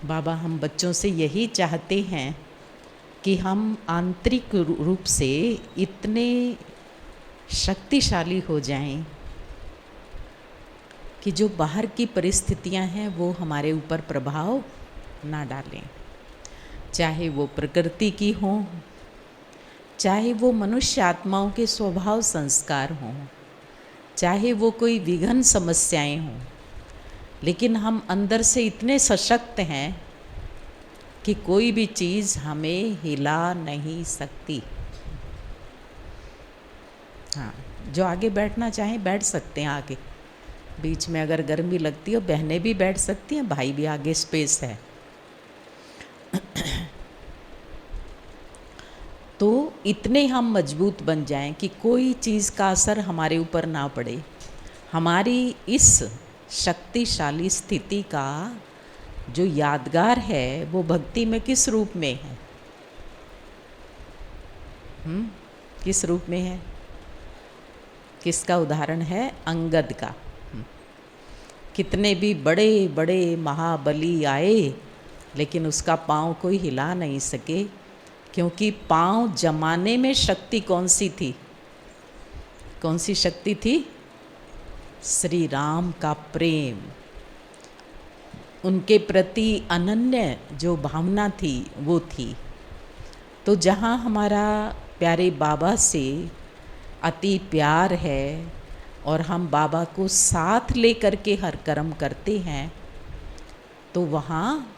बाबा हम बच्चों से यही चाहते हैं कि हम आंतरिक रूप से इतने शक्तिशाली हो जाएं कि जो बाहर की परिस्थितियां हैं वो हमारे ऊपर प्रभाव ना डालें, चाहे वो प्रकृति की हों, चाहे वो मनुष्य आत्माओं के स्वभाव संस्कार हों, चाहे वो कोई विघ्न समस्याएं हों, लेकिन हम अंदर से इतने सशक्त हैं कि कोई भी चीज़ हमें हिला नहीं सकती। हाँ, जो आगे बैठना चाहें बैठ सकते हैं आगे, बीच में अगर गर्मी लगती हो बहनें भी बैठ सकती हैं, भाई भी, आगे स्पेस है। तो इतने हम मजबूत बन जाएं कि कोई चीज़ का असर हमारे ऊपर ना पड़े। हमारी इस शक्तिशाली स्थिति का जो यादगार है वो भक्ति में किस रूप में है? किस रूप में है? किसका उदाहरण है? अंगद का। कितने भी बड़े बड़े महाबली आए लेकिन उसका पाँव कोई हिला नहीं सके, क्योंकि पाँव जमाने में शक्ति कौन सी थी? कौन सी शक्ति थी? श्री राम का प्रेम, उनके प्रति अनन्य जो भावना थी वो थी। तो जहाँ हमारा प्यारे बाबा से अति प्यार है और हम बाबा को साथ लेकर के हर कर्म करते हैं, तो वहाँ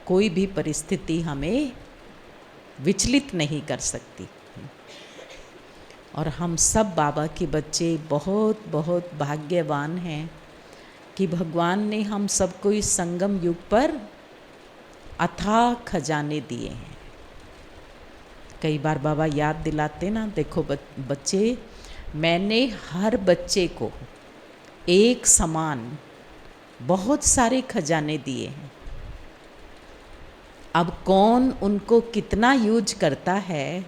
कोई भी परिस्थिति हमें विचलित नहीं कर सकती। और हम सब बाबा के बच्चे बहुत बहुत भाग्यवान हैं कि भगवान ने हम सबको इस संगम युग पर अथाह खजाने दिए हैं। कई बार बाबा याद दिलाते ना, देखो बच्चे, मैंने हर बच्चे को एक समान बहुत सारे खजाने दिए हैं। अब कौन उनको कितना यूज करता है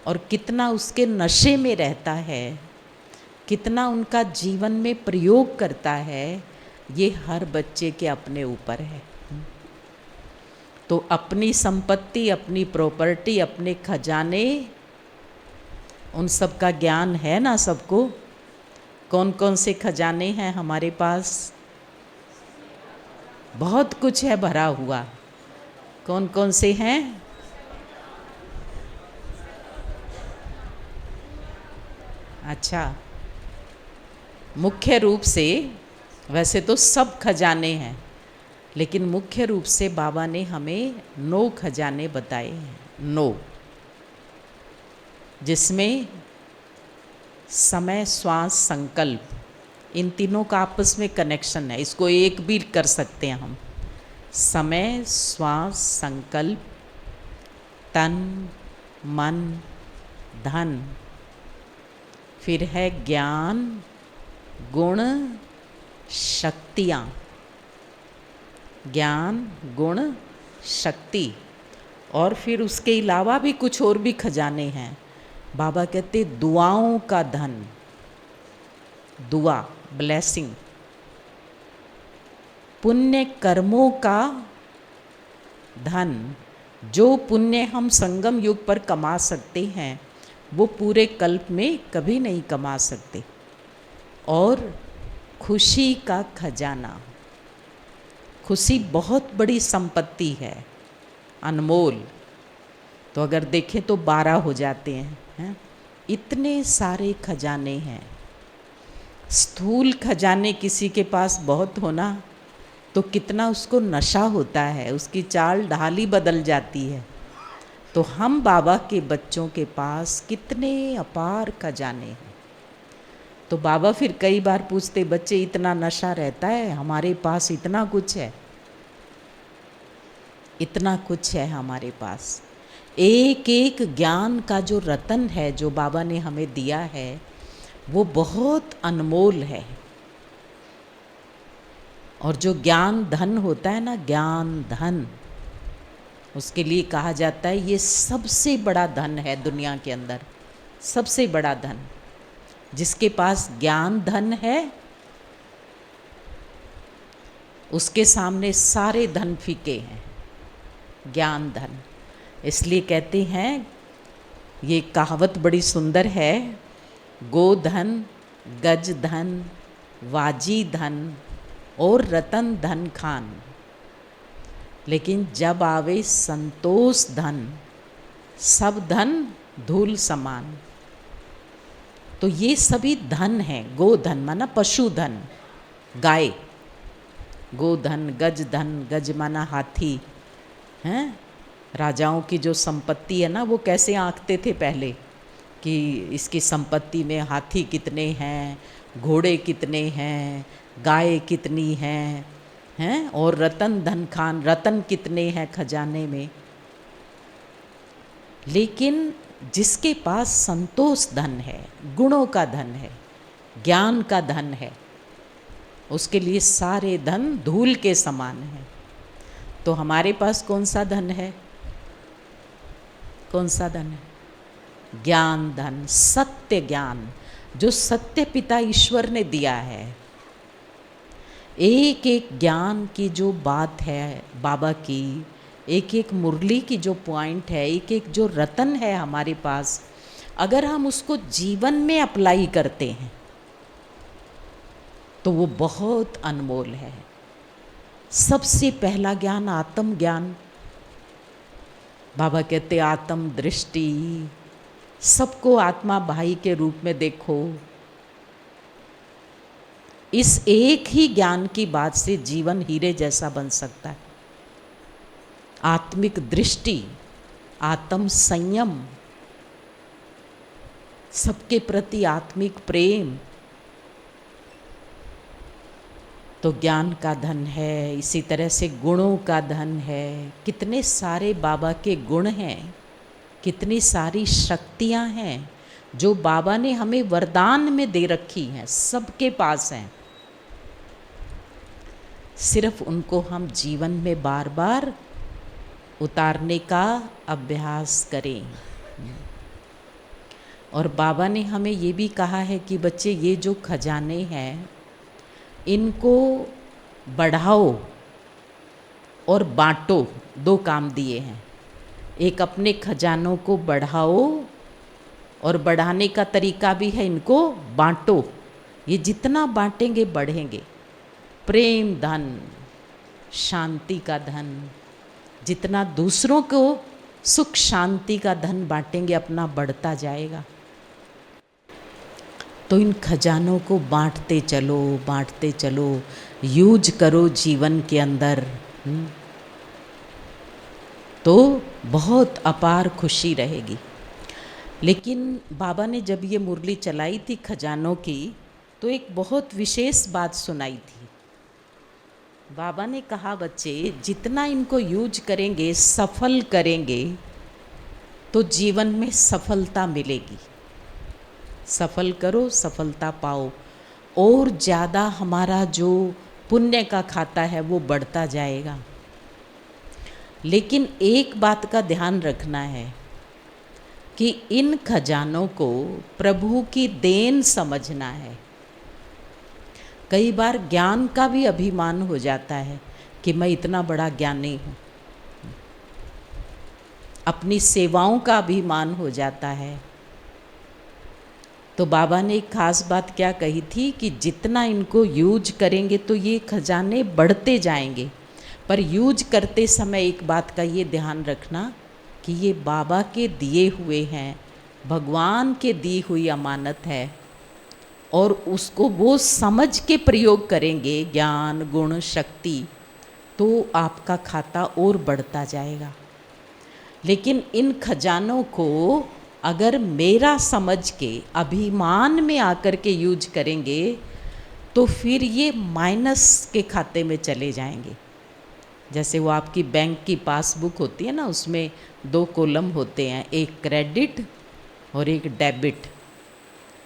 और कितना उसके नशे में रहता है, कितना उनका जीवन में प्रयोग करता है, ये हर बच्चे के अपने ऊपर है। तो अपनी संपत्ति, अपनी प्रॉपर्टी, अपने खजाने, उन सब का ज्ञान है ना सबको? कौन कौन से खजाने हैं हमारे पास? बहुत कुछ है भरा हुआ। कौन कौन से हैं? अच्छा, मुख्य रूप से वैसे तो सब खजाने हैं, लेकिन मुख्य रूप से बाबा ने हमें 9 खजाने बताए हैं। 9, जिसमें समय, श्वास, संकल्प, इन तीनों का आपस में कनेक्शन है। इसको एक भी कर सकते हैं हम। समय, श्वास, संकल्प, तन, मन, धन, फिर है ज्ञान, गुण, शक्तियाँ। ज्ञान, गुण, शक्ति, और फिर उसके अलावा भी कुछ और भी खजाने हैं। बाबा कहते दुआओं का धन, दुआ, ब्लेसिंग, पुण्य कर्मों का धन, जो पुण्य हम संगम युग पर कमा सकते हैं वो पूरे कल्प में कभी नहीं कमा सकते। और खुशी का खजाना, खुशी बहुत बड़ी संपत्ति है, अनमोल। तो अगर देखें तो 12 हो जाते हैं। इतने सारे खजाने हैं। स्थूल खजाने किसी के पास बहुत होना तो कितना उसको नशा होता है, उसकी चाल ढाल ही बदल जाती है। तो हम बाबा के बच्चों के पास कितने अपार खजाने हैं। तो बाबा फिर कई बार पूछते, बच्चे इतना नशा रहता है, हमारे पास इतना कुछ है, इतना कुछ है हमारे पास। एक एक ज्ञान का जो रतन है जो बाबा ने हमें दिया है वो बहुत अनमोल है। और जो ज्ञान धन होता है ना, ज्ञान धन, उसके लिए कहा जाता है ये सबसे बड़ा धन है दुनिया के अंदर। सबसे बड़ा धन, जिसके पास ज्ञान धन है उसके सामने सारे धन फीके हैं। ज्ञान धन। इसलिए कहते हैं, ये कहावत बड़ी सुंदर है, गोधन, गज धन, वाजी धन और रतन धन खान, लेकिन जब आवे संतोष धन, सब धन धूल समान। तो ये सभी धन हैं। गोधन माना पशुधन, गाय, गोधन, गज धन, गज माना हाथी हैं। राजाओं की जो संपत्ति है ना, वो कैसे आंकते थे पहले कि इसकी संपत्ति में हाथी कितने हैं, घोड़े कितने हैं, गाय कितनी हैं, और रतन धन खान, रतन कितने हैं खजाने में। लेकिन जिसके पास संतोष धन है, गुणों का धन है, ज्ञान का धन है, उसके लिए सारे धन धूल के समान है। तो हमारे पास कौन सा धन है? कौन सा धन है? ज्ञान धन, सत्य ज्ञान, जो सत्य पिता ईश्वर ने दिया है। एक एक ज्ञान की जो बात है बाबा की, एक एक मुरली की जो पॉइंट है, एक एक जो रतन है हमारे पास, अगर हम उसको जीवन में अप्लाई करते हैं तो वो बहुत अनमोल है। सबसे पहला ज्ञान आत्म ज्ञान। बाबा कहते आत्म दृष्टि, सबको आत्मा भाई के रूप में देखो। इस एक ही ज्ञान की बात से जीवन हीरे जैसा बन सकता है। आत्मिक दृष्टि, आत्म संयम, सबके प्रति आत्मिक प्रेम, तो ज्ञान का धन है। इसी तरह से गुणों का धन है। कितने सारे बाबा के गुण हैं, कितनी सारी शक्तियां हैं जो बाबा ने हमें वरदान में दे रखी हैं, सबके पास हैं। सिर्फ उनको हम जीवन में बार बार उतारने का अभ्यास करें। और बाबा ने हमें ये भी कहा है कि बच्चे, ये जो खजाने हैं इनको बढ़ाओ और बांटो। दो काम दिए हैं, एक अपने खजानों को बढ़ाओ और बढ़ाने का तरीका भी है इनको बांटो। ये जितना बांटेंगे बढ़ेंगे। प्रेम धन, शांति का धन, जितना दूसरों को सुख शांति का धन बांटेंगे अपना बढ़ता जाएगा। तो इन खजानों को बांटते चलो, बांटते चलो, यूज करो जीवन के अंदर। तो बहुत अपार खुशी रहेगी। लेकिन बाबा ने जब ये मुरली चलाई थी खजानों की, तो एक बहुत विशेष बात सुनाई थी। बाबा ने कहा, बच्चे जितना इनको यूज करेंगे, सफल करेंगे, तो जीवन में सफलता मिलेगी। सफल करो, सफलता पाओ, और ज़्यादा हमारा जो पुण्य का खाता है वो बढ़ता जाएगा। लेकिन एक बात का ध्यान रखना है कि इन खजानों को प्रभु की देन समझना है। कई बार ज्ञान का भी अभिमान हो जाता है कि मैं इतना बड़ा ज्ञानी हूँ। अपनी सेवाओं का अभिमान हो जाता है। तो बाबा ने एक खास बात क्या कही थी कि जितना इनको यूज करेंगे तो ये खजाने बढ़ते जाएंगे। पर यूज करते समय एक बात का ये ध्यान रखना कि ये बाबा के दिए हुए हैं, भगवान के दी हुई अमानत है, और उसको वो समझ के प्रयोग करेंगे, ज्ञान गुण शक्ति, तो आपका खाता और बढ़ता जाएगा। लेकिन इन खजानों को अगर मेरा समझ के अभिमान में आकर के यूज करेंगे तो फिर ये माइनस के खाते में चले जाएंगे। जैसे वो आपकी बैंक की पासबुक होती है ना, उसमें 2 कॉलम होते हैं, एक क्रेडिट और एक डेबिट।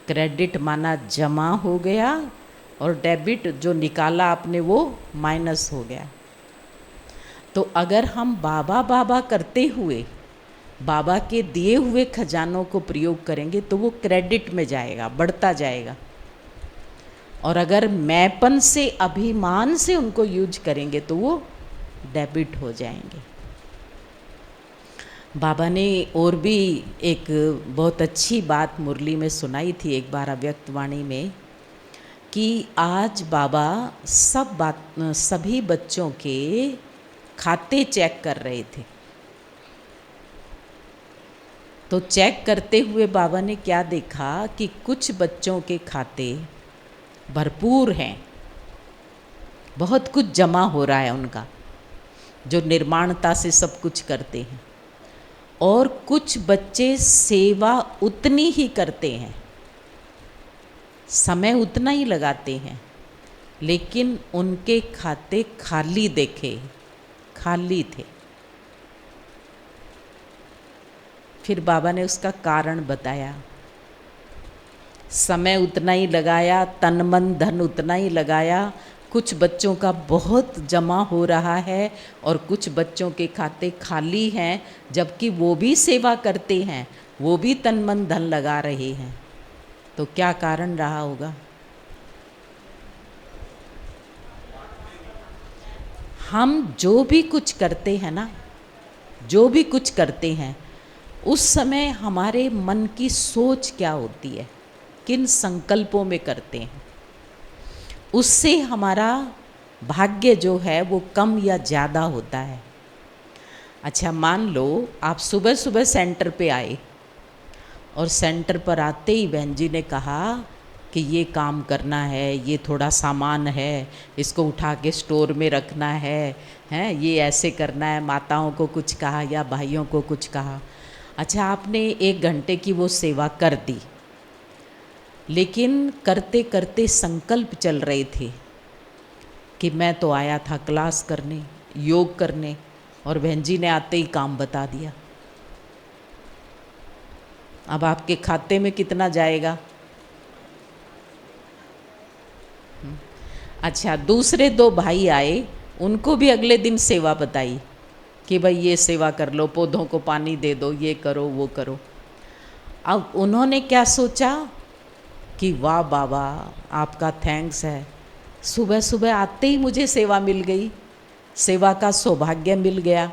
क्रेडिट माना जमा हो गया और डेबिट जो निकाला आपने वो माइनस हो गया। तो अगर हम बाबा बाबा करते हुए बाबा के दिए हुए खजानों को प्रयोग करेंगे तो वो क्रेडिट में जाएगा, बढ़ता जाएगा। और अगर मैंपन से, अभिमान से उनको यूज करेंगे तो वो डेबिट हो जाएंगे। बाबा ने और भी एक बहुत अच्छी बात मुरली में सुनाई थी एक बार अव्यक्त वाणी में, कि आज बाबा सभी बच्चों के खाते चेक कर रहे थे। तो चेक करते हुए बाबा ने क्या देखा कि कुछ बच्चों के खाते भरपूर हैं, बहुत कुछ जमा हो रहा है उनका, जो निर्माणता से सब कुछ करते हैं, और कुछ बच्चे सेवा उतनी ही करते हैं, समय उतना ही लगाते हैं, लेकिन उनके खाते खाली देखे, खाली थे। फिर बाबा ने उसका कारण बताया। समय उतना ही लगाया, तन मन धन उतना ही लगाया, कुछ बच्चों का बहुत जमा हो रहा है और कुछ बच्चों के खाते खाली हैं, जबकि वो भी सेवा करते हैं, वो भी तन मन धन लगा रहे हैं। तो क्या कारण रहा होगा? हम जो भी कुछ करते हैं ना, जो भी कुछ करते हैं, उस समय हमारे मन की सोच क्या होती है, किन संकल्पों में करते हैं, उससे हमारा भाग्य जो है वो कम या ज़्यादा होता है। अच्छा, मान लो आप सुबह सुबह सेंटर पे आए और सेंटर पर आते ही बहन जी ने कहा कि ये काम करना है, ये थोड़ा सामान है, इसको उठा के स्टोर में रखना है, ये ऐसे करना है, माताओं को कुछ कहा या भाइयों को कुछ कहा। अच्छा, आपने 1 घंटे की वो सेवा कर दी, लेकिन करते करते संकल्प चल रहे थे कि मैं तो आया था क्लास करने, योग करने, और बहन जी ने आते ही काम बता दिया। अब आपके खाते में कितना जाएगा? अच्छा, दूसरे 2 भाई आए, उनको भी अगले दिन सेवा बताई कि भाई ये सेवा कर लो, पौधों को पानी दे दो, ये करो वो करो। अब उन्होंने क्या सोचा कि वाह बाबा, आपका थैंक्स है, सुबह सुबह आते ही मुझे सेवा मिल गई, सेवा का सौभाग्य मिल गया।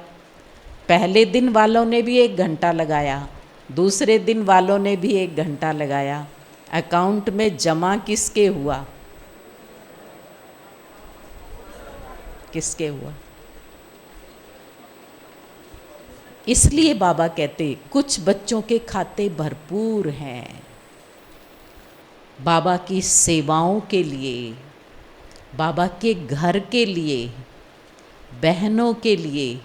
पहले दिन वालों ने भी 1 घंटा लगाया, दूसरे दिन वालों ने भी 1 घंटा लगाया, अकाउंट में जमा किसके हुआ? किसके हुआ? इसलिए बाबा कहते कुछ बच्चों के खाते भरपूर हैं, बाबा की सेवाओं के लिए, बाबा के घर के लिए, बहनों के लिए,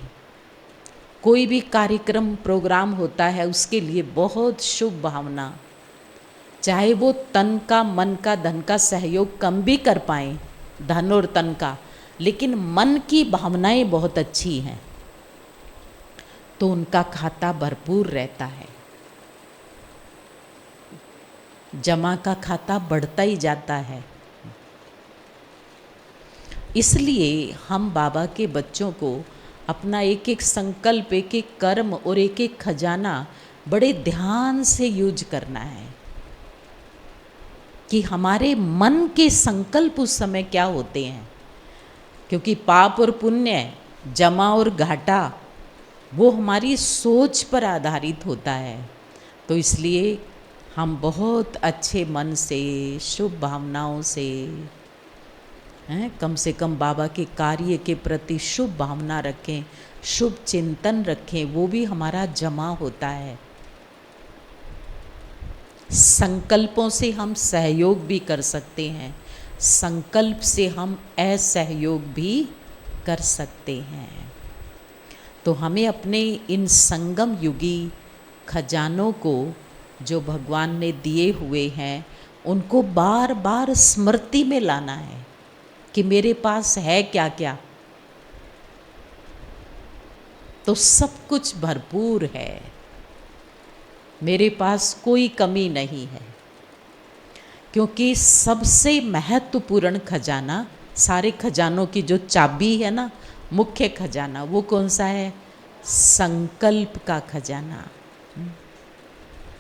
कोई भी कार्यक्रम प्रोग्राम होता है उसके लिए बहुत शुभ भावना, चाहे वो तन का, मन का, धन का सहयोग कम भी कर पाएँ, धन और तन का, लेकिन मन की भावनाएं बहुत अच्छी हैं, तो उनका खाता भरपूर रहता है, जमा का खाता बढ़ता ही जाता है। इसलिए हम बाबा के बच्चों को अपना एक एक संकल्प, एक एक कर्म और एक एक खजाना बड़े ध्यान से यूज करना है कि हमारे मन के संकल्प उस समय क्या होते हैं, क्योंकि पाप और पुण्य, जमा और घाटा, वो हमारी सोच पर आधारित होता है। तो इसलिए हम बहुत अच्छे मन से, शुभ भावनाओं से, कम से कम बाबा के कार्य के प्रति शुभ भावना रखें, शुभ चिंतन रखें, वो भी हमारा जमा होता है। संकल्पों से हम सहयोग भी कर सकते हैं, संकल्प से हम असहयोग भी कर सकते हैं। तो हमें अपने इन संगम युगी खजानों को जो भगवान ने दिए हुए हैं, उनको बार बार स्मृति में लाना है कि मेरे पास है क्या क्या। तो सब कुछ भरपूर है, मेरे पास कोई कमी नहीं है, क्योंकि सबसे महत्वपूर्ण खजाना, सारे खजानों की जो चाबी है ना, मुख्य खजाना वो कौन सा है? संकल्प का खजाना।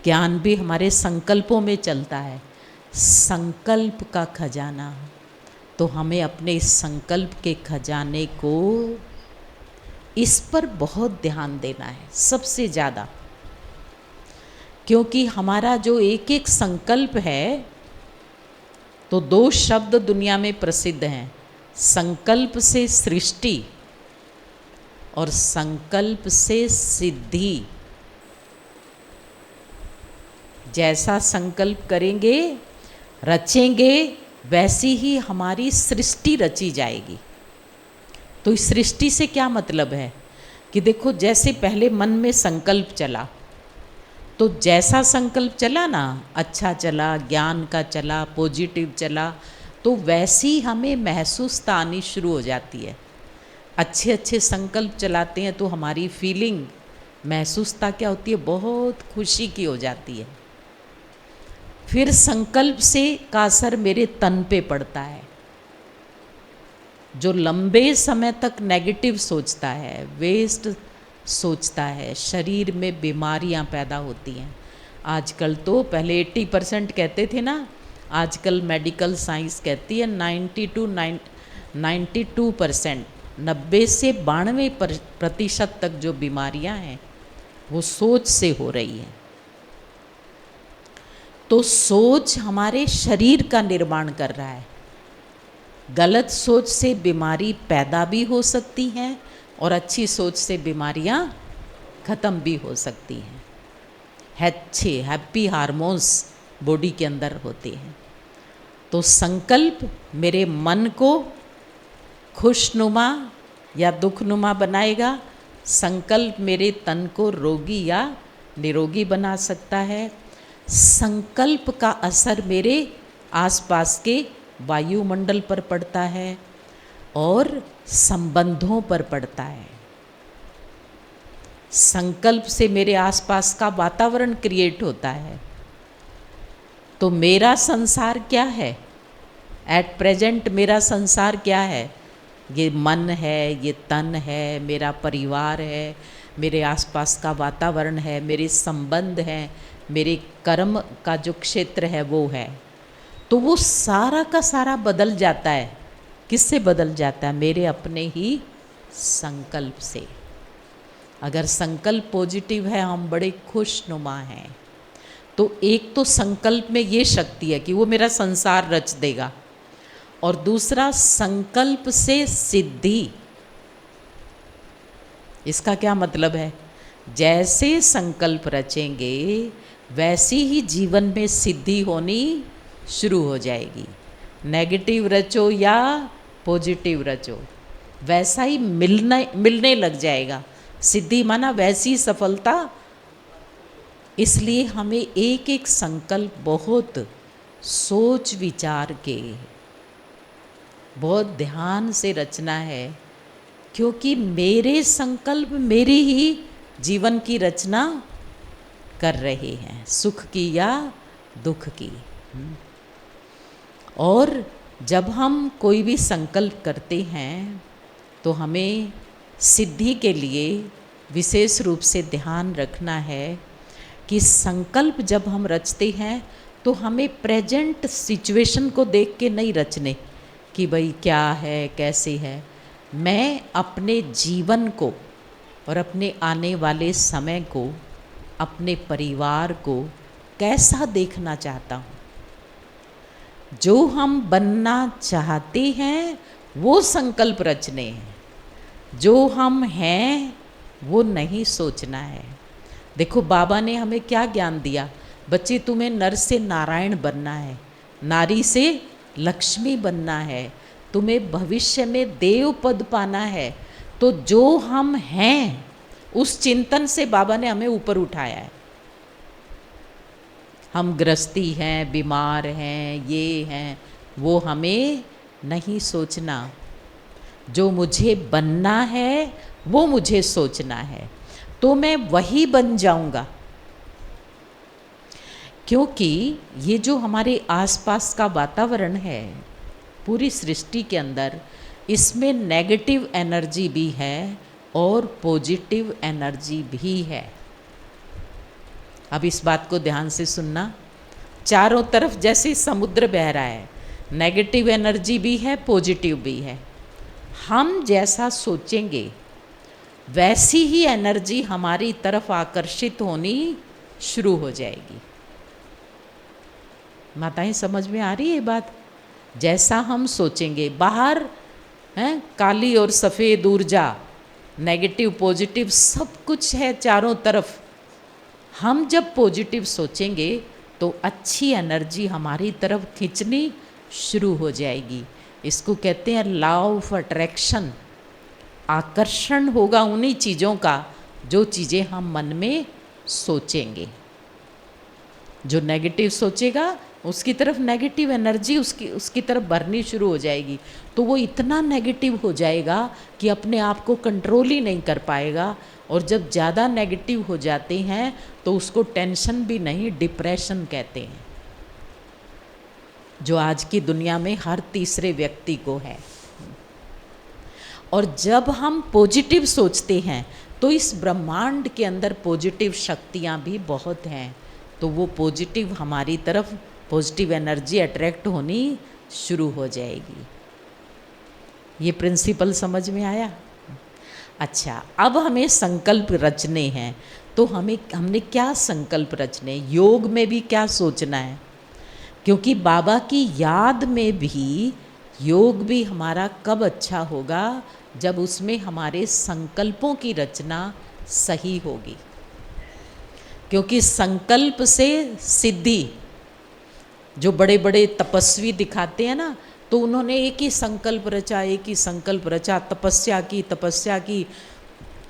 ज्ञान भी हमारे संकल्पों में चलता है, संकल्प का खजाना। तो हमें अपने संकल्प के खजाने को इस पर बहुत ध्यान देना है सबसे ज़्यादा, क्योंकि हमारा जो एक एक संकल्प है, तो दो शब्द दुनिया में प्रसिद्ध हैं, संकल्प से सृष्टि और संकल्प से सिद्धि। जैसा संकल्प करेंगे, रचेंगे, वैसी ही हमारी सृष्टि रची जाएगी। तो इस सृष्टि से क्या मतलब है कि देखो, जैसे पहले मन में संकल्प चला, तो जैसा संकल्प चला ना, अच्छा चला, ज्ञान का चला, पॉजिटिव चला, तो वैसी हमें महसूसता आनी शुरू हो जाती है। अच्छे अच्छे संकल्प चलाते हैं तो हमारी फीलिंग, महसूसता क्या होती है, बहुत खुशी की हो जाती है। फिर संकल्प से का असर मेरे तन पे पड़ता है। जो लंबे समय तक नेगेटिव सोचता है, वेस्ट सोचता है, शरीर में बीमारियां पैदा होती हैं। आजकल तो, पहले 80% कहते थे ना, आजकल मेडिकल साइंस कहती है 92%, 90 से 92% तक जो बीमारियां हैं वो सोच से हो रही हैं। तो सोच हमारे शरीर का निर्माण कर रहा है। गलत सोच से बीमारी पैदा भी हो सकती हैं और अच्छी सोच से बीमारियां ख़त्म भी हो सकती हैं। अच्छे हैप्पी हार्मोन्स बॉडी के अंदर होते हैं। तो संकल्प मेरे मन को खुशनुमा या दुखनुमा बनाएगा, संकल्प मेरे तन को रोगी या निरोगी बना सकता है, संकल्प का असर मेरे आसपास के वायुमंडल पर पड़ता है और संबंधों पर पड़ता है। संकल्प से मेरे आसपास का वातावरण क्रिएट होता है। तो मेरा संसार क्या है, एट प्रेजेंट मेरा संसार क्या है, ये मन है, ये तन है, मेरा परिवार है, मेरे आसपास का वातावरण है, मेरे संबंध हैं, मेरे कर्म का जो क्षेत्र है वो है। तो वो सारा का सारा बदल जाता है। किससे बदल जाता है? मेरे अपने ही संकल्प से। अगर संकल्प पॉजिटिव है, हम बड़े खुशनुमा हैं, तो एक तो संकल्प में ये शक्ति है कि वो मेरा संसार रच देगा, और दूसरा संकल्प से सिद्धि। इसका क्या मतलब है? जैसे संकल्प रचेंगे वैसी ही जीवन में सिद्धि होनी शुरू हो जाएगी। नेगेटिव रचो या पॉजिटिव रचो, वैसा ही मिलने लग जाएगा। सिद्धि माना वैसी सफलता। इसलिए हमें एक एक संकल्प बहुत सोच विचार के, बहुत ध्यान से रचना है, क्योंकि मेरे संकल्प मेरी ही जीवन की रचना कर रहे हैं, सुख की या दुख की। और जब हम कोई भी संकल्प करते हैं तो हमें सिद्धि के लिए विशेष रूप से ध्यान रखना है कि संकल्प जब हम रचते हैं तो हमें प्रेजेंट सिचुएशन को देख के नहीं रचने कि भाई क्या है, कैसे है। मैं अपने जीवन को और अपने आने वाले समय को, अपने परिवार को कैसा देखना चाहता हूँ। जो हम बनना चाहते हैं वो संकल्प रचने हैं, जो हम हैं वो नहीं सोचना है। देखो, बाबा ने हमें क्या ज्ञान दिया, बच्चे तुम्हें नर से नारायण बनना है, नारी से लक्ष्मी बनना है, तुम्हें भविष्य में देव पद पाना है। तो जो हम हैं उस चिंतन से बाबा ने हमें ऊपर उठाया है। हम गृहस्थी हैं, बीमार हैं, ये हैं, वो हमें नहीं सोचना। जो मुझे बनना है वो मुझे सोचना है, तो मैं वही बन जाऊंगा। क्योंकि ये जो हमारे आसपास का वातावरण है, पूरी सृष्टि के अंदर, इसमें नेगेटिव एनर्जी भी है और पॉजिटिव एनर्जी भी है। अब इस बात को ध्यान से सुनना। चारों तरफ जैसे समुद्र बह रहा है, नेगेटिव एनर्जी भी है, पॉजिटिव भी है। हम जैसा सोचेंगे वैसी ही एनर्जी हमारी तरफ आकर्षित होनी शुरू हो जाएगी। माताएं समझ में आ रही है ये बात? जैसा हम सोचेंगे, बाहर हैं काली और सफ़ेद ऊर्जा, नेगेटिव पॉजिटिव सब कुछ है चारों तरफ। हम जब पॉजिटिव सोचेंगे तो अच्छी एनर्जी हमारी तरफ खींचनी शुरू हो जाएगी। इसको कहते हैं लॉ ऑफ अट्रैक्शन। आकर्षण होगा उन्हीं चीज़ों का जो चीज़ें हम मन में सोचेंगे। जो नेगेटिव सोचेगा उसकी तरफ नेगेटिव एनर्जी उसकी तरफ भरनी शुरू हो जाएगी। तो वो इतना नेगेटिव हो जाएगा कि अपने आप को कंट्रोल ही नहीं कर पाएगा। और जब ज़्यादा नेगेटिव हो जाते हैं तो उसको टेंशन भी नहीं, डिप्रेशन कहते हैं, जो आज की दुनिया में हर तीसरे व्यक्ति को है। और जब हम पॉजिटिव सोचते हैं तो इस ब्रह्मांड के अंदर पॉजिटिव शक्तियाँ भी बहुत हैं। तो वो पॉजिटिव हमारी तरफ पॉजिटिव एनर्जी अट्रैक्ट होनी शुरू हो जाएगी। ये प्रिंसिपल समझ में आया? अच्छा, अब हमें संकल्प रचने हैं। तो हमने क्या संकल्प रचने? योग में भी क्या सोचना है? क्योंकि बाबा की याद में भी योग भी हमारा कब अच्छा होगा? जब उसमें हमारे संकल्पों की रचना सही होगी। क्योंकि संकल्प से सिद्धि, जो बड़े बड़े तपस्वी दिखाते हैं ना, तो उन्होंने एक ही संकल्प रचा, तपस्या की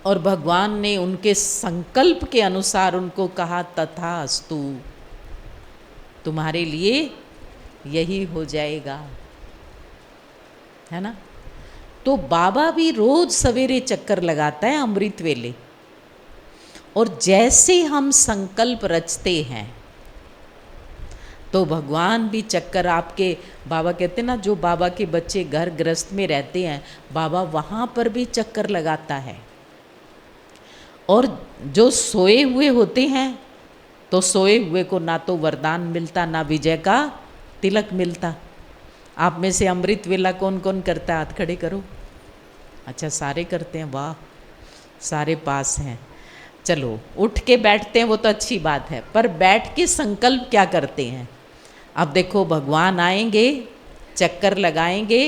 और भगवान ने उनके संकल्प के अनुसार उनको कहा तथास्तु, तुम्हारे लिए यही हो जाएगा, है ना। तो बाबा भी रोज सवेरे चक्कर लगाता है अमृत वेले। और जैसे हम संकल्प रचते हैं तो भगवान भी चक्कर, आपके बाबा कहते हैं ना, जो बाबा के बच्चे घर गृहस्थ में रहते हैं बाबा वहाँ पर भी चक्कर लगाता है। और जो सोए हुए होते हैं तो सोए हुए को ना तो वरदान मिलता ना विजय का तिलक मिलता। आप में से अमृत वेला कौन कौन करता है? हाथ खड़े करो। अच्छा, सारे करते हैं, वाह, सारे पास हैं। चलो, उठ के बैठते हैं वो तो अच्छी बात है, पर बैठ के संकल्प क्या करते हैं? अब देखो, भगवान आएंगे, चक्कर लगाएंगे,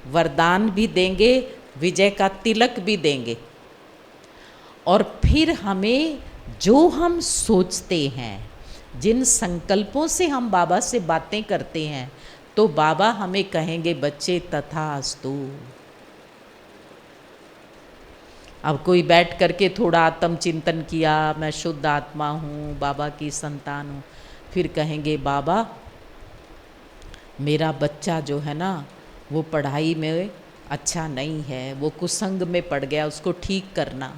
वरदान भी देंगे, विजय का तिलक भी देंगे। और फिर हमें जो हम सोचते हैं, जिन संकल्पों से हम बाबा से बातें करते हैं, तो बाबा हमें कहेंगे बच्चे तथास्तु। अब कोई बैठ करके थोड़ा आत्मचिंतन किया, मैं शुद्ध आत्मा हूँ, बाबा की संतान हूँ, फिर कहेंगे बाबा मेरा बच्चा जो है ना वो पढ़ाई में अच्छा नहीं है, वो कुसंग में पड़ गया, उसको ठीक करना।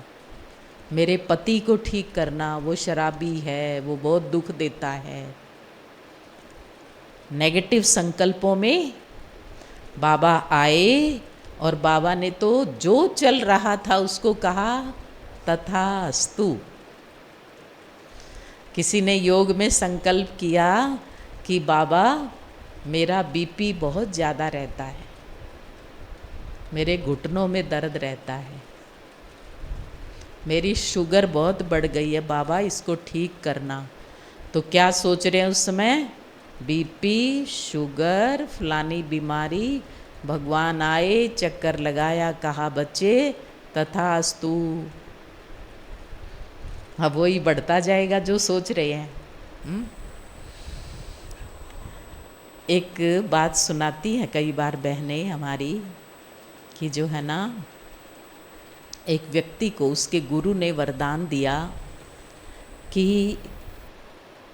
मेरे पति को ठीक करना, वो शराबी है, वो बहुत दुख देता है। नेगेटिव संकल्पों में बाबा आए और बाबा ने तो जो चल रहा था उसको कहा तथास्तु। किसी ने योग में संकल्प किया कि बाबा मेरा बीपी बहुत ज़्यादा रहता है, मेरे घुटनों में दर्द रहता है, मेरी शुगर बहुत बढ़ गई है, बाबा इसको ठीक करना। तो क्या सोच रहे हैं उस समय? बीपी, शुगर, फलानी बीमारी। भगवान आए, चक्कर लगाया, कहा बच्चे तथास्तु। अब वही बढ़ता जाएगा जो सोच रहे हैं। एक बात सुनाती हैं कई बार बहनें हमारी कि जो है ना, एक व्यक्ति को उसके गुरु ने वरदान दिया कि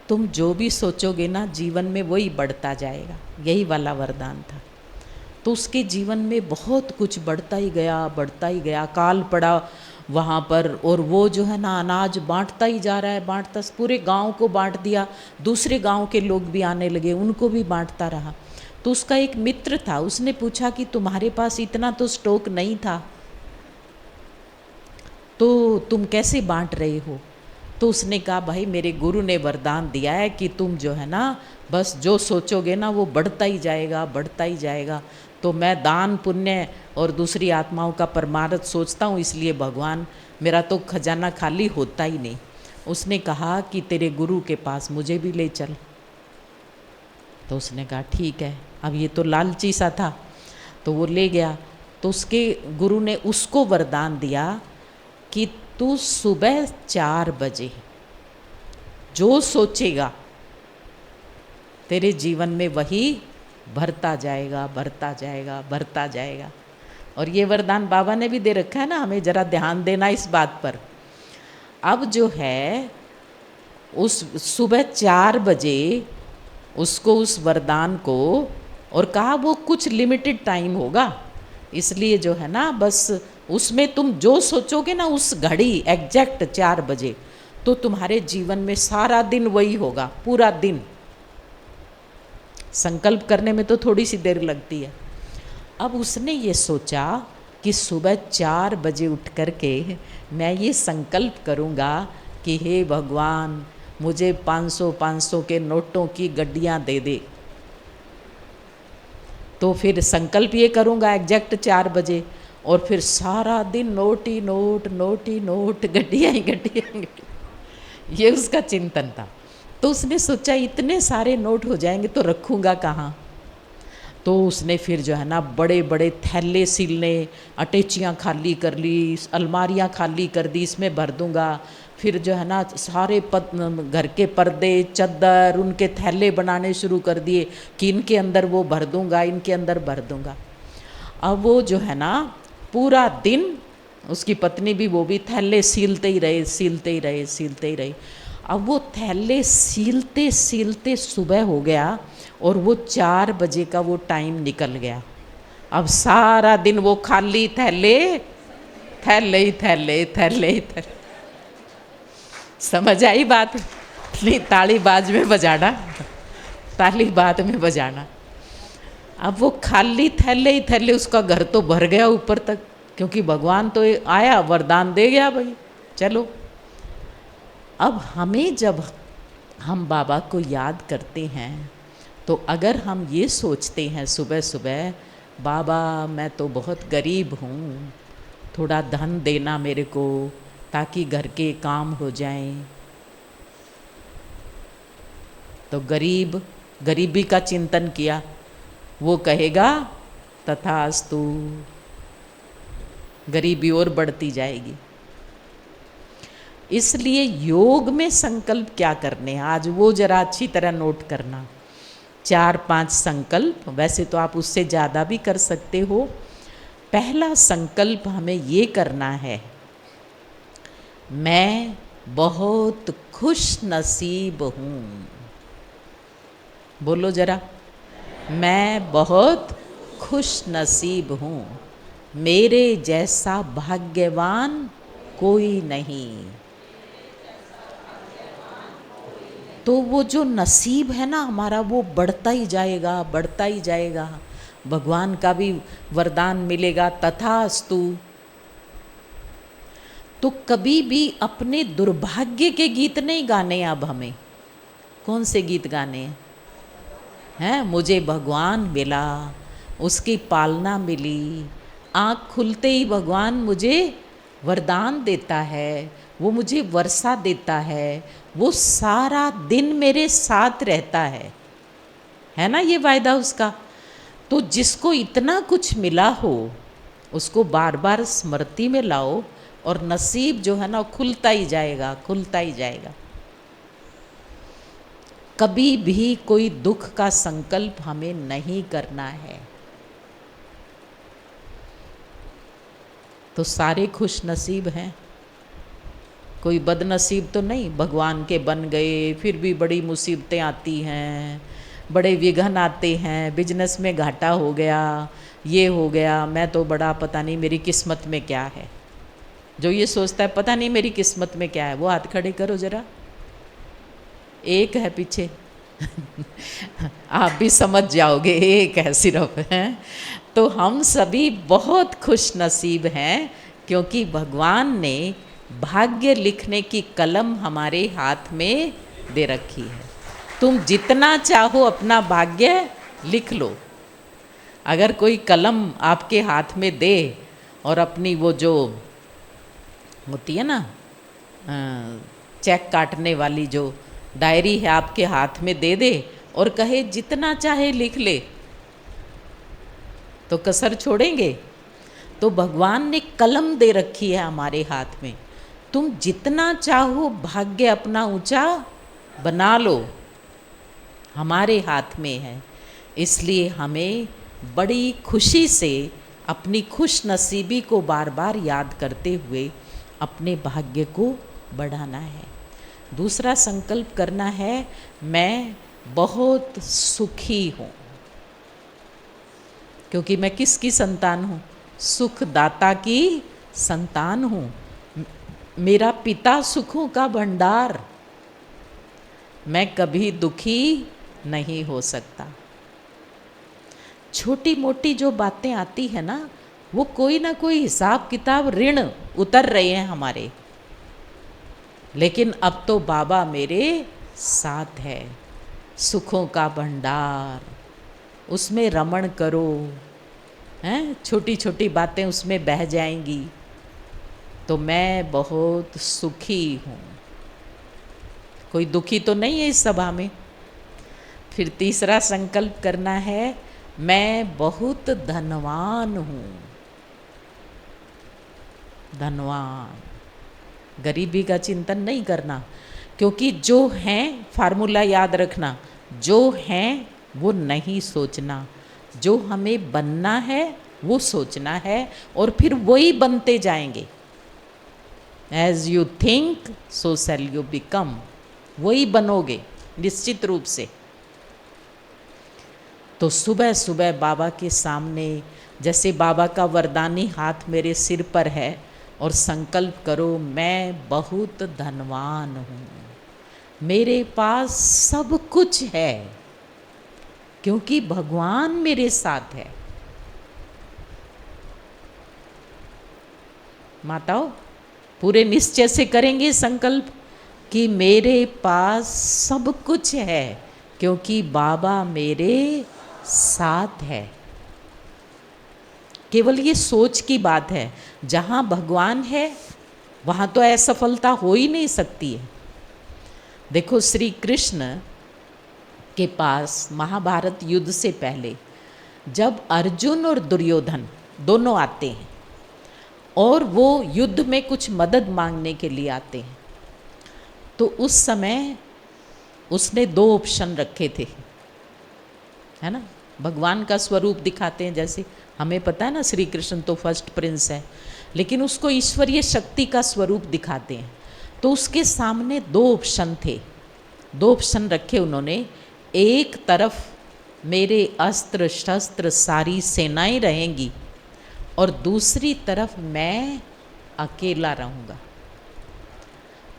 तुम जो भी सोचोगे ना जीवन में वही बढ़ता जाएगा। यही वाला वरदान था। तो उसके जीवन में बहुत कुछ बढ़ता ही गया। काल पड़ा वहाँ पर, और वो जो है ना अनाज बांटता ही जा रहा है, बांटता, पूरे गांव को बांट दिया। दूसरे गांव के लोग भी आने लगे, उनको भी बांटता रहा। तो उसका एक मित्र था, उसने पूछा कि तुम्हारे पास इतना तो स्टॉक नहीं था, तो तुम कैसे बांट रहे हो? तो उसने कहा भाई मेरे गुरु ने वरदान दिया है कि तुम जो है ना बस जो सोचोगे ना वो बढ़ता ही जाएगा। तो मैं दान पुण्य और दूसरी आत्माओं का परमार्थ सोचता हूँ, इसलिए भगवान मेरा तो खजाना खाली होता ही नहीं। उसने कहा कि तेरे गुरु के पास मुझे भी ले चल। तो उसने कहा ठीक है। अब ये तो लालची सा था, तो वो ले गया। तो उसके गुरु ने उसको वरदान दिया कि तू सुबह 4 बजे जो सोचेगा तेरे जीवन में वही भरता जाएगा, भरता जाएगा, भरता जाएगा। और ये वरदान बाबा ने भी दे रखा है ना, हमें ज़रा ध्यान देना इस बात पर। अब जो है उस सुबह 4 बजे उसको उस वरदान को, और कहा वो कुछ लिमिटेड टाइम होगा, इसलिए जो है ना बस उसमें तुम जो सोचोगे ना उस घड़ी एग्जैक्ट 4 बजे, तो तुम्हारे जीवन में सारा दिन वही होगा, पूरा दिन। संकल्प करने में तो थोड़ी सी देर लगती है। अब उसने ये सोचा कि सुबह 4 बजे उठ कर के मैं ये संकल्प करूँगा कि हे भगवान मुझे 500 के नोटों की गड्डियाँ दे दे। तो फिर संकल्प ये करूँगा एग्जैक्ट 4 बजे, और फिर सारा दिन नोट ही नोट, नोट ही नोट, गड्डियाँ ही गड्डियाँ। ये उसका चिंतन था। तो उसने सोचा इतने सारे नोट हो जाएंगे तो रखूँगा कहाँ। तो उसने फिर जो है ना बड़े बड़े थैले सिलने, अटैचियाँ खाली कर ली, अलमारियाँ खाली कर दी, इसमें भर दूँगा। फिर जो है ना सारे घर के पर्दे, चद्दर, उनके थैले बनाने शुरू कर दिए कि इनके अंदर वो भर दूँगा, इनके अंदर भर दूँगा। अब वो जो है ना पूरा दिन, उसकी पत्नी भी, वो भी थैले सीलते ही रहे, सीलते ही रहे, सीलते ही रहे। अब वो थैले सीलते सीलते सुबह हो गया और वो 4 बजे का वो टाइम निकल गया। अब सारा दिन वो खाली थैले, थैले ही थैले, थैले ही थैले। समझ आई बात? नहीं, ताली बाज में बजाना, ताली बाद में बजाना। अब वो खाली थैले ही थैले, उसका घर तो भर गया ऊपर तक, क्योंकि भगवान तो आया, वरदान दे गया भाई, चलो। अब हमें जब हम बाबा को याद करते हैं तो अगर हम ये सोचते हैं सुबह सुबह, बाबा मैं तो बहुत गरीब हूँ, थोड़ा धन देना मेरे को ताकि घर के काम हो जाएं, तो गरीबी का चिंतन किया, वो कहेगा तथास्तु, गरीबी और बढ़ती जाएगी। इसलिए योग में संकल्प क्या करने हैं, आज वो जरा अच्छी तरह नोट करना। 4-5 संकल्प, वैसे तो आप उससे ज़्यादा भी कर सकते हो। पहला संकल्प हमें ये करना है, मैं बहुत खुश नसीब हूँ। बोलो जरा, मैं बहुत खुश नसीब हूँ, मेरे जैसा भाग्यवान कोई नहीं। तो वो जो नसीब है ना हमारा, वो बढ़ता ही जाएगा, बढ़ता ही जाएगा। भगवान का भी वरदान मिलेगा, तथास्तु। तो कभी भी अपने दुर्भाग्य के गीत नहीं गाने। अब हमें कौन से गीत गाने हैं? मुझे भगवान मिला, उसकी पालना मिली, आँख खुलते ही भगवान मुझे वरदान देता है, वो मुझे वर्षा देता है, वो सारा दिन मेरे साथ रहता है ना ये वायदा उसका। तो जिसको इतना कुछ मिला हो उसको बार बार स्मृति में लाओ, और नसीब जो है ना खुलता ही जाएगा, खुलता ही जाएगा। कभी भी कोई दुख का संकल्प हमें नहीं करना है। तो सारे खुश नसीब हैं, कोई बदनसीब तो नहीं। भगवान के बन गए, फिर भी बड़ी मुसीबतें आती हैं, बड़े विघ्न आते हैं, बिजनेस में घाटा हो गया, ये हो गया, मैं तो बड़ा पता नहीं मेरी किस्मत में क्या है। जो ये सोचता है पता नहीं मेरी किस्मत में क्या है, वो हाथ खड़े करो जरा। एक है पीछे आप भी समझ जाओगे, एक है सिर्फ है। तो हम सभी बहुत खुश नसीब हैं, क्योंकि भगवान ने भाग्य लिखने की कलम हमारे हाथ में दे रखी है। तुम जितना चाहो अपना भाग्य लिख लो। अगर कोई कलम आपके हाथ में दे और अपनी वो जो होती है ना चेक काटने वाली जो डायरी है आपके हाथ में दे दे और कहे जितना चाहे लिख ले, तो कसर छोड़ेंगे? तो भगवान ने कलम दे रखी है हमारे हाथ में, तुम जितना चाहो भाग्य अपना ऊंचा बना लो, हमारे हाथ में है। इसलिए हमें बड़ी खुशी से अपनी खुश नसीबी को बार बार याद करते हुए अपने भाग्य को बढ़ाना है। दूसरा संकल्प करना है, मैं बहुत सुखी हूँ, क्योंकि मैं किसकी संतान हूँ? सुखदाता की संतान हूँ। मेरा पिता सुखों का भंडार, मैं कभी दुखी नहीं हो सकता। छोटी मोटी जो बातें आती है ना, वो कोई ना कोई हिसाब किताब ऋण उतर रहे हैं हमारे, लेकिन अब तो बाबा मेरे साथ है, सुखों का भंडार, उसमें रमण करो, हैं, छोटी छोटी बातें उसमें बह जाएंगी, तो मैं बहुत सुखी हूँ। कोई दुखी तो नहीं है इस सभा में। फिर तीसरा संकल्प करना है, मैं बहुत धनवान हूँ। धनवान, गरीबी का चिंतन नहीं करना, क्योंकि जो हैं, फार्मूला याद रखना, जो हैं वो नहीं सोचना, जो हमें बनना है वो सोचना है, और फिर वही बनते जाएंगे। As you think so shall you become, वही बनोगे निश्चित रूप से। तो सुबह सुबह बाबा के सामने, जैसे बाबा का वरदानी हाथ मेरे सिर पर है, और संकल्प करो, मैं बहुत धनवान हूँ, मेरे पास सब कुछ है, क्योंकि भगवान मेरे साथ है। माताओं, पूरे निश्चय से करेंगे संकल्प कि मेरे पास सब कुछ है, क्योंकि बाबा मेरे साथ है। केवल ये सोच की बात है, जहाँ भगवान है वहाँ तो असफलता हो ही नहीं सकती है। देखो, श्री कृष्ण के पास महाभारत युद्ध से पहले जब अर्जुन और दुर्योधन दोनों आते हैं और वो युद्ध में कुछ मदद मांगने के लिए आते हैं, तो उस समय उसने 2 ऑप्शन रखे थे, है ना। भगवान का स्वरूप दिखाते हैं, जैसे हमें पता है ना, श्री कृष्ण तो फर्स्ट प्रिंस है, लेकिन उसको ईश्वरीय शक्ति का स्वरूप दिखाते हैं। तो उसके सामने 2 ऑप्शन थे, 2 ऑप्शन रखे उन्होंने। एक तरफ मेरे अस्त्र शस्त्र सारी सेनाएं रहेंगी, और दूसरी तरफ मैं अकेला रहूँगा,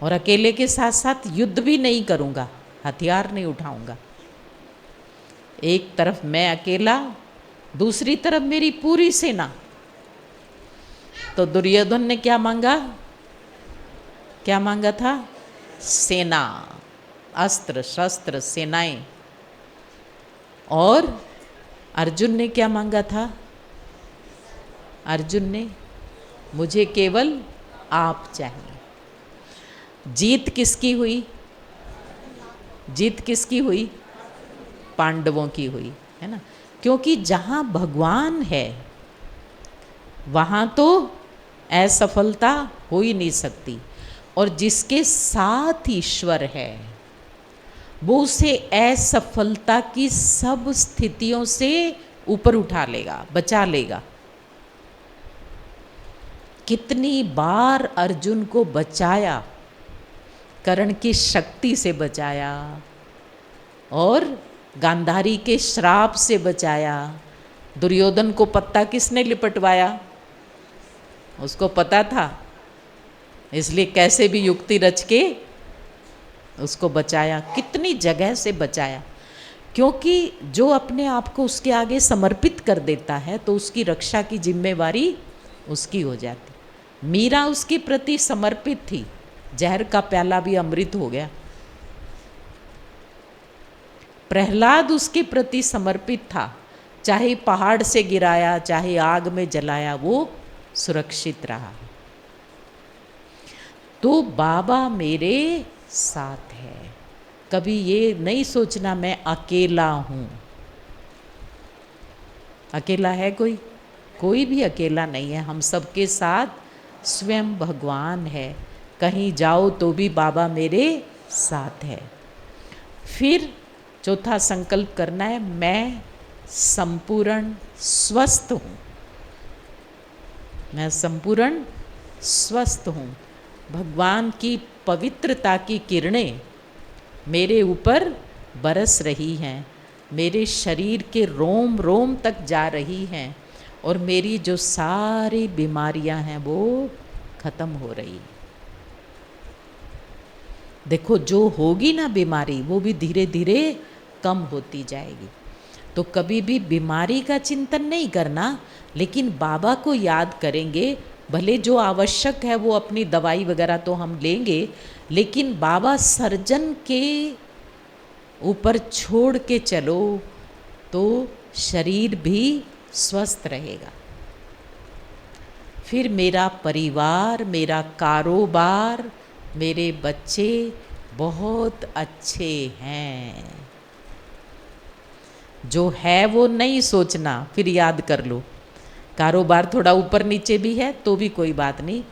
और अकेले के साथ साथ युद्ध भी नहीं करूँगा, हथियार नहीं उठाऊँगा। एक तरफ मैं अकेला, दूसरी तरफ मेरी पूरी सेना। तो दुर्योधन ने क्या मांगा? क्या मांगा था? सेना, अस्त्र शस्त्र सेनाएं। और अर्जुन ने क्या मांगा था? अर्जुन ने, मुझे केवल आप चाहिए। जीत किसकी हुई? जीत किसकी हुई? पांडवों की हुई, है ना। क्योंकि जहाँ भगवान है वहाँ तो असफलता हो ही नहीं सकती, और जिसके साथ ईश्वर है वो उसे असफलता की सब स्थितियों से ऊपर उठा लेगा, बचा लेगा। कितनी बार अर्जुन को बचाया, कर्ण की शक्ति से बचाया, और गांधारी के श्राप से बचाया। दुर्योधन को पत्ता किसने लिपटवाया? उसको पता था, इसलिए कैसे भी युक्ति रच के उसको बचाया। कितनी जगह से बचाया, क्योंकि जो अपने आप को उसके आगे समर्पित कर देता है तो उसकी रक्षा की जिम्मेवारी उसकी हो जाती। मीरा उसके प्रति समर्पित थी, जहर का प्याला भी अमृत हो गया। प्रहलाद उसके प्रति समर्पित था, चाहे पहाड़ से गिराया, चाहे आग में जलाया, वो सुरक्षित रहा। तो बाबा मेरे साथ है। कभी ये नहीं सोचना मैं अकेला हूँ। अकेला है कोई? कोई भी अकेला नहीं है। हम सबके साथ स्वयं भगवान है। कहीं जाओ तो भी बाबा मेरे साथ है। फिर चौथा संकल्प करना है, मैं संपूर्ण स्वस्थ हूँ। मैं संपूर्ण स्वस्थ हूँ। भगवान की पवित्रता की किरणें मेरे ऊपर बरस रही हैं, मेरे शरीर के रोम रोम तक जा रही हैं, और मेरी जो सारी बीमारियां हैं वो खत्म हो रही हैं। देखो, जो होगी ना बीमारी, वो भी धीरे धीरे कम होती जाएगी। तो कभी भी बीमारी का चिंतन नहीं करना, लेकिन बाबा को याद करेंगे। भले जो आवश्यक है वो अपनी दवाई वगैरह तो हम लेंगे, लेकिन बाबा सर्जन के ऊपर छोड़ के चलो तो शरीर भी स्वस्थ रहेगा। फिर मेरा परिवार, मेरा कारोबार, मेरे बच्चे बहुत अच्छे हैं। जो है वो नहीं सोचना, फिर याद कर लो। कारोबार थोड़ा ऊपर नीचे भी है तो भी कोई बात नहीं,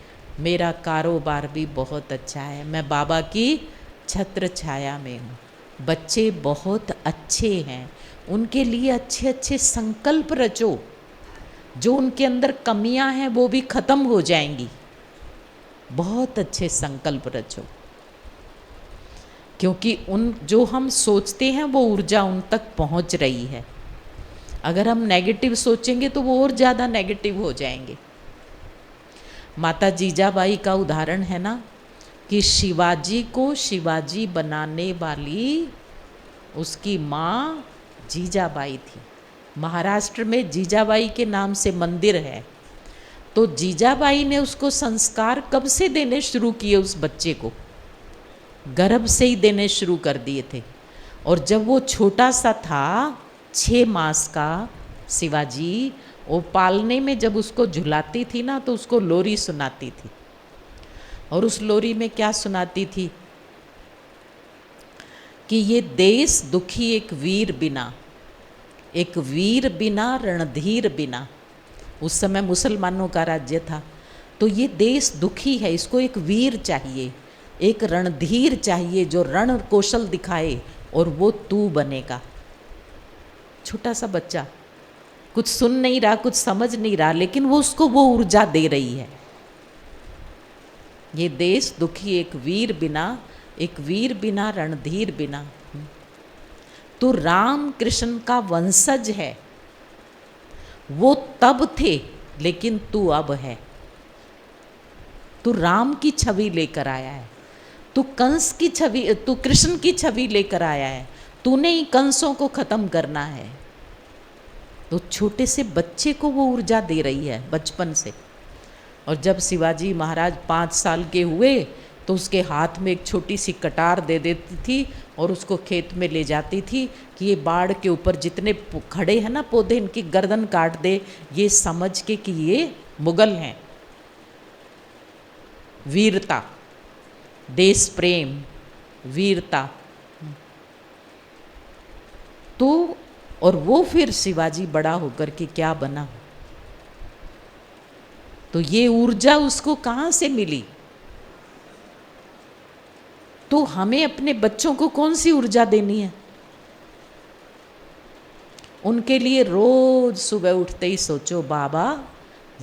मेरा कारोबार भी बहुत अच्छा है, मैं बाबा की छत्र छाया में हूँ। बच्चे बहुत अच्छे हैं, उनके लिए अच्छे अच्छे संकल्प रचो। जो उनके अंदर कमियां हैं वो भी खत्म हो जाएंगी। बहुत अच्छे संकल्प रचो, क्योंकि उन जो हम सोचते हैं वो ऊर्जा उन तक पहुंच रही है। अगर हम नेगेटिव सोचेंगे तो वो और ज़्यादा नेगेटिव हो जाएंगे। माता जीजाबाई का उदाहरण है ना, कि शिवाजी को शिवाजी बनाने वाली उसकी माँ जीजाबाई थी। महाराष्ट्र में जीजाबाई के नाम से मंदिर है। तो जीजाबाई ने उसको संस्कार कब से देने शुरू किए? उस बच्चे को गर्भ से ही देने शुरू कर दिए थे। और जब वो छोटा सा था, 6 मास का, शिवाजी, वो पालने में जब उसको झुलाती थी ना तो उसको लोरी सुनाती थी। और उस लोरी में क्या सुनाती थी? कि ये देश दुखी एक वीर बिना, एक वीर बिना रणधीर बिना। उस समय मुसलमानों का राज्य था। तो ये देश दुखी है, इसको एक वीर चाहिए, एक रणधीर चाहिए जो रण कौशल दिखाए, और वो तू बनेगा। छोटा सा बच्चा कुछ सुन नहीं रहा, कुछ समझ नहीं रहा, लेकिन वो उसको वो ऊर्जा दे रही है। ये देश दुखी एक वीर बिना, एक वीर बिना रणधीर बिना। तू राम कृष्ण का वंशज है। वो तब थे लेकिन तू अब है। तू राम की छवि लेकर आया है, तू कंस की छवि, तू कृष्ण की छवि लेकर आया है। तूने ही कंसों को खत्म करना है। तो छोटे से बच्चे को वो ऊर्जा दे रही है बचपन से। और जब शिवाजी महाराज 5 साल के हुए तो उसके हाथ में एक छोटी सी कटार दे देती थी और उसको खेत में ले जाती थी कि ये बाढ़ के ऊपर जितने खड़े हैं ना पौधे, इनकी गर्दन काट दे, ये समझ के कि ये मुगल हैं। वीरता, देश प्रेम, वीरता। तो और वो फिर शिवाजी बड़ा होकर के क्या बना? तो ये ऊर्जा उसको कहाँ से मिली? तो हमें अपने बच्चों को कौन सी ऊर्जा देनी है? उनके लिए रोज सुबह उठते ही सोचो, बाबा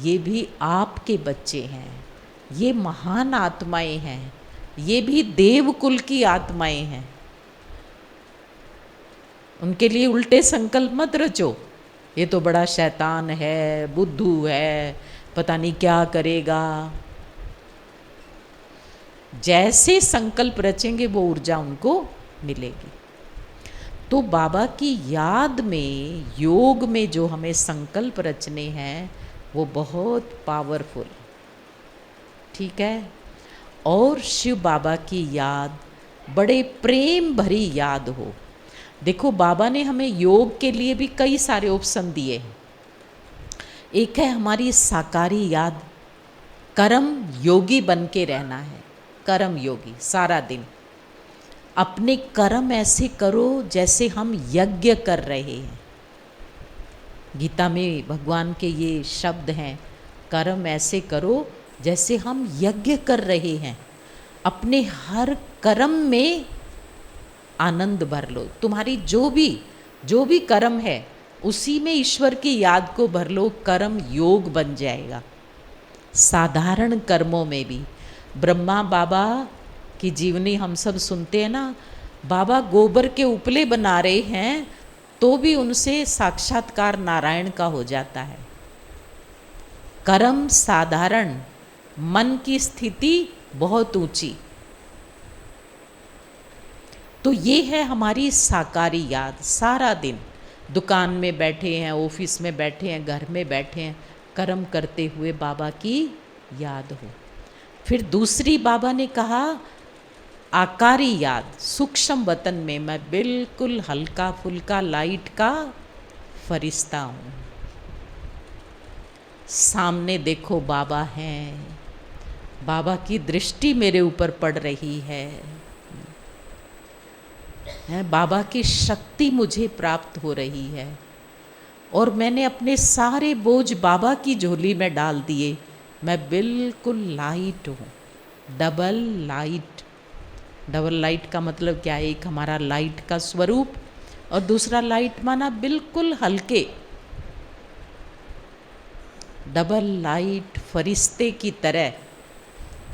ये भी आपके बच्चे हैं, ये महान आत्माएं हैं, ये भी देवकुल की आत्माएं हैं। उनके लिए उल्टे संकल्प मत रचो, ये तो बड़ा शैतान है, बुद्धू है, पता नहीं क्या करेगा। जैसे संकल्प रचेंगे वो ऊर्जा उनको मिलेगी। तो बाबा की याद में, योग में जो हमें संकल्प रचने हैं वो बहुत पावरफुल, ठीक है। और शिव बाबा की याद बड़े प्रेम भरी याद हो। देखो बाबा ने हमें योग के लिए भी कई सारे ऑप्शन दिए हैं। एक है हमारी साकारी याद, कर्म योगी बन के रहना है, कर्म योगी सारा दिन अपने कर्म ऐसे करो जैसे हम यज्ञ कर रहे हैं। गीता में भगवान के ये शब्द हैं, कर्म ऐसे करो जैसे हम यज्ञ कर रहे हैं। अपने हर कर्म में आनंद भर लो। तुम्हारी जो भी कर्म है उसी में ईश्वर की याद को भर लो, कर्म योग बन जाएगा। साधारण कर्मों में भी ब्रह्मा बाबा की जीवनी हम सब सुनते हैं ना, बाबा गोबर के उपले बना रहे हैं तो भी उनसे साक्षात्कार नारायण का हो जाता है। कर्म साधारण, मन की स्थिति बहुत ऊंची। तो ये है हमारी साकारी याद। सारा दिन दुकान में बैठे हैं, ऑफिस में बैठे हैं, घर में बैठे हैं, कर्म करते हुए बाबा की याद हो। फिर दूसरी बाबा ने कहा आकारी याद, सूक्ष्म वतन में मैं बिल्कुल हल्का फुल्का लाइट का फरिश्ता हूँ। सामने देखो बाबा हैं, बाबा की दृष्टि मेरे ऊपर पड़ रही है, बाबा की शक्ति मुझे प्राप्त हो रही है और मैंने अपने सारे बोझ बाबा की झोली में डाल दिए। मैं बिल्कुल लाइट हूँ, डबल लाइट। डबल लाइट का मतलब क्या है? एक हमारा लाइट का स्वरूप और दूसरा लाइट माना बिल्कुल हल्के। डबल लाइट फरिश्ते की तरह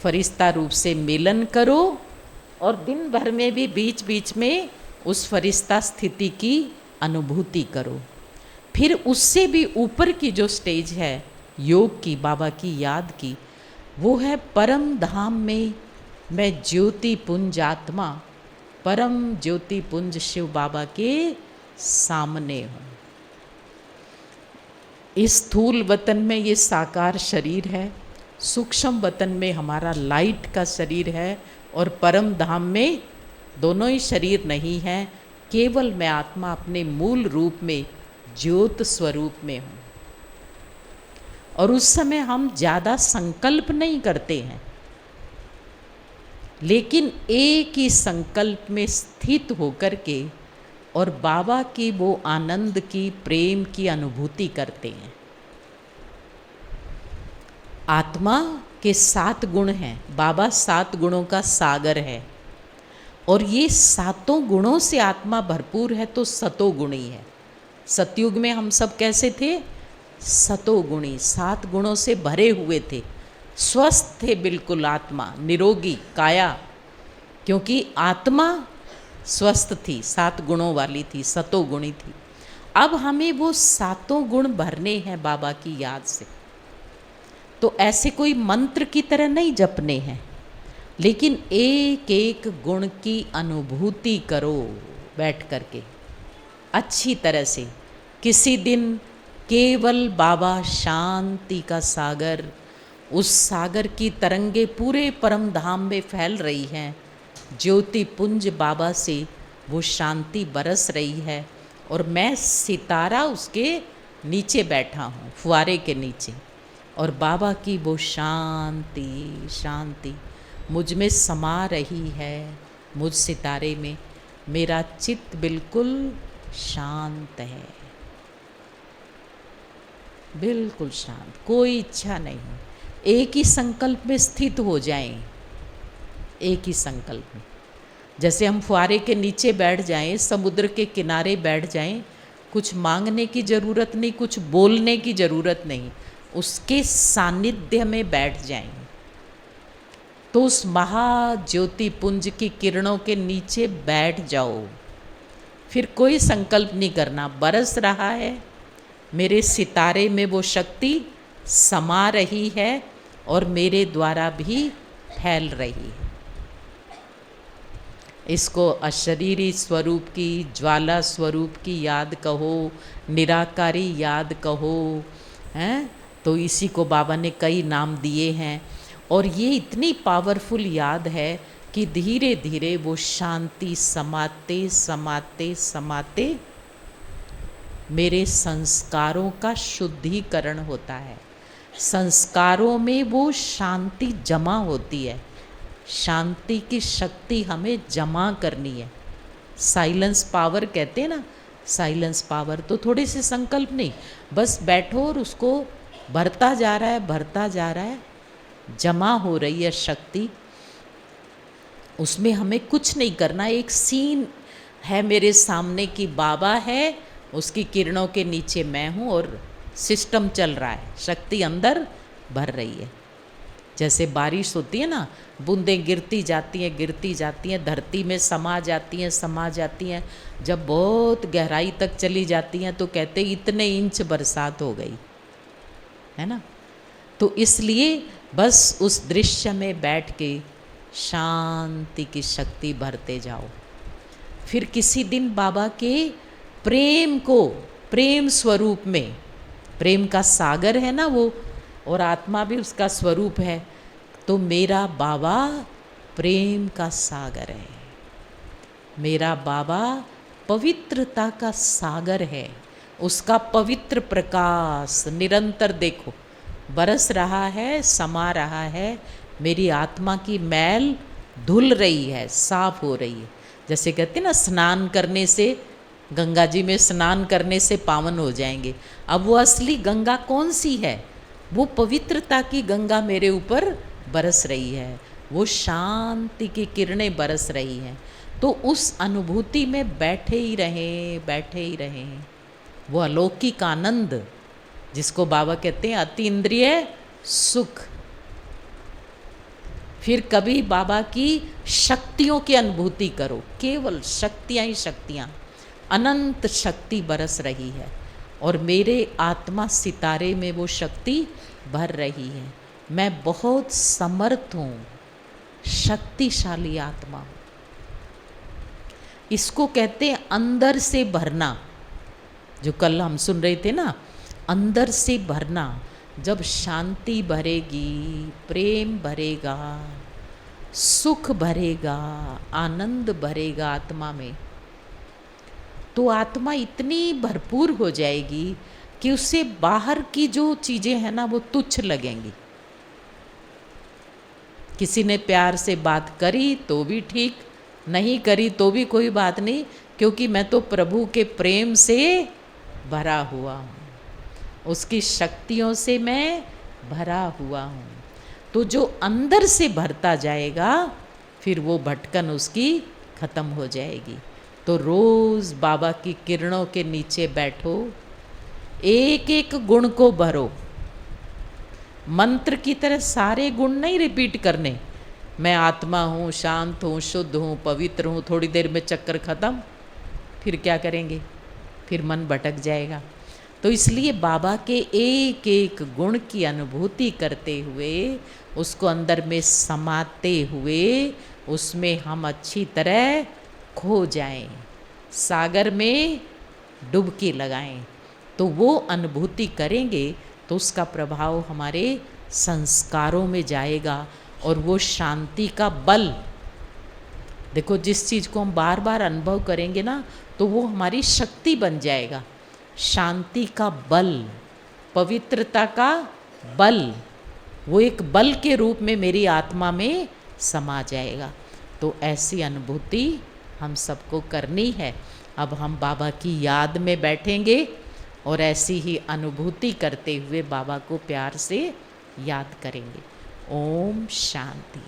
फरिश्ता रूप से मिलन करो और दिन भर में भी बीच बीच में उस फरिश्ता स्थिति की अनुभूति करो। फिर उससे भी ऊपर की जो स्टेज है योग की, बाबा की याद की, वो है परम धाम में मैं ज्योति पुंज आत्मा, परम ज्योति पुंज शिव बाबा के सामने हूँ। इस स्थूल वतन में ये साकार शरीर है, सूक्ष्म वतन में हमारा लाइट का शरीर है और परम धाम में दोनों ही शरीर नहीं है, केवल मैं आत्मा अपने मूल रूप में ज्योत स्वरूप में हूँ। और उस समय हम ज़्यादा संकल्प नहीं करते हैं, लेकिन एक ही संकल्प में स्थित होकर के और बाबा की वो आनंद की, प्रेम की अनुभूति करते हैं। आत्मा के 7 गुण हैं, बाबा 7 गुणों का सागर है और ये 7 गुणों से आत्मा भरपूर है तो सतोगुणी है। सतयुग में हम सब कैसे थे? सतोगुणी, 7 गुणों से भरे हुए थे, स्वस्थ थे बिल्कुल आत्मा, निरोगी काया, क्योंकि आत्मा स्वस्थ थी, 7 गुणों वाली थी, सतोगुणी थी। अब हमें वो 7 गुण भरने हैं बाबा की याद से। तो ऐसे कोई मंत्र की तरह नहीं जपने हैं, लेकिन एक एक गुण की अनुभूति करो बैठ करके अच्छी तरह से। किसी दिन केवल बाबा शांति का सागर, उस सागर की तरंगे पूरे परम धाम में फैल रही हैं, ज्योति पुंज बाबा से वो शांति बरस रही है और मैं सितारा उसके नीचे बैठा हूँ, फुआरे के नीचे, और बाबा की वो शांति शांति मुझ में समा रही है। मुझ सितारे में मेरा चित्त बिल्कुल शांत है, बिल्कुल शांत, कोई इच्छा नहीं। एक ही संकल्प में स्थित हो जाएं, एक ही संकल्प में। जैसे हम फुआरे के नीचे बैठ जाएं, समुद्र के किनारे बैठ जाएं, कुछ मांगने की ज़रूरत नहीं, कुछ बोलने की ज़रूरत नहीं, उसके सानिध्य में बैठ जाएं तो उस महाज्योति पुंज की किरणों के नीचे बैठ जाओ। फिर कोई संकल्प नहीं करना, बरस रहा है मेरे सितारे में वो शक्ति समा रही है और मेरे द्वारा भी फैल रही है। इसको अशरीरी स्वरूप की, ज्वाला स्वरूप की याद कहो, निराकारी याद कहो, हैं? तो इसी को बाबा ने कई नाम दिए हैं। और ये इतनी पावरफुल याद है कि धीरे धीरे वो शांति समाते समाते समाते मेरे संस्कारों का शुद्धिकरण होता है। संस्कारों में वो शांति जमा होती है। शांति की शक्ति हमें जमा करनी है। साइलेंस पावर कहते हैं ना, साइलेंस पावर। तो थोड़े से संकल्प नहीं, बस बैठो और उसको भरता जा रहा है, भरता जा रहा है, जमा हो रही है शक्ति। उसमें हमें कुछ नहीं करना। एक सीन है मेरे सामने कि बाबा है, उसकी किरणों के नीचे मैं हूँ और सिस्टम चल रहा है, शक्ति अंदर भर रही है। जैसे बारिश होती है ना, बूंदें गिरती जाती हैं, धरती में समा जाती हैं। जब बहुत गहराई तक चली जाती हैं तो कहते इतने इंच बरसात हो गई, है ना। तो इसलिए बस उस दृश्य में बैठ के शांति की शक्ति भरते जाओ। फिर किसी दिन बाबा के प्रेम को, प्रेम स्वरूप में, प्रेम का सागर है ना वो, और आत्मा भी उसका स्वरूप है। तो मेरा बाबा प्रेम का सागर है, मेरा बाबा पवित्रता का सागर है। उसका पवित्र प्रकाश निरंतर देखो बरस रहा है, समा रहा है। मेरी आत्मा की मैल धुल रही है, साफ हो रही है। जैसे कहते हैं ना, स्नान करने से, गंगा जी में स्नान करने से पावन हो जाएंगे। अब वो असली गंगा कौन सी है? वो पवित्रता की गंगा मेरे ऊपर बरस रही है, वो शांति की किरणें बरस रही हैं। तो उस अनुभूति में बैठे ही रहें, बैठे ही रहें। वो अलौकिक आनंद जिसको बाबा कहते हैं अतीन्द्रिय सुख। फिर कभी बाबा की शक्तियों की अनुभूति करो, केवल शक्तियाँ ही शक्तियाँ, अनंत शक्ति बरस रही है और मेरे आत्मा सितारे में वो शक्ति भर रही है। मैं बहुत समर्थ हूँ, शक्तिशाली आत्मा हूँ। इसको कहते हैं अंदर से भरना, जो कल हम सुन रहे थे ना, अंदर से भरना। जब शांति भरेगी, प्रेम भरेगा, सुख भरेगा, आनंद भरेगा आत्मा में, तो आत्मा इतनी भरपूर हो जाएगी कि उससे बाहर की जो चीज़ें हैं ना वो तुच्छ लगेंगी। किसी ने प्यार से बात करी तो भी ठीक, नहीं करी तो भी कोई बात नहीं, क्योंकि मैं तो प्रभु के प्रेम से भरा हुआ हूँ, उसकी शक्तियों से मैं भरा हुआ हूँ। तो जो अंदर से भरता जाएगा फिर वो भटकन उसकी खत्म हो जाएगी। तो रोज़ बाबा की किरणों के नीचे बैठो, एक एक गुण को भरो। मंत्र की तरह सारे गुण नहीं रिपीट करने, मैं आत्मा हूँ, शांत हूँ, शुद्ध हूँ, पवित्र हूँ, थोड़ी देर में चक्कर खत्म, फिर क्या करेंगे? फिर मन भटक जाएगा। तो इसलिए बाबा के एक एक गुण की अनुभूति करते हुए, उसको अंदर में समाते हुए, उसमें हम अच्छी तरह खो जाएं, सागर में डुबकी लगाएं। तो वो अनुभूति करेंगे तो उसका प्रभाव हमारे संस्कारों में जाएगा और वो शांति का बल, देखो जिस चीज़ को हम बार बार अनुभव करेंगे ना तो वो हमारी शक्ति बन जाएगा। शांति का बल, पवित्रता का बल, वो एक बल के रूप में मेरी आत्मा में समा जाएगा। तो ऐसी अनुभूति हम सबको करनी है। अब हम बाबा की याद में बैठेंगे और ऐसी ही अनुभूति करते हुए बाबा को प्यार से याद करेंगे। ओम शांति।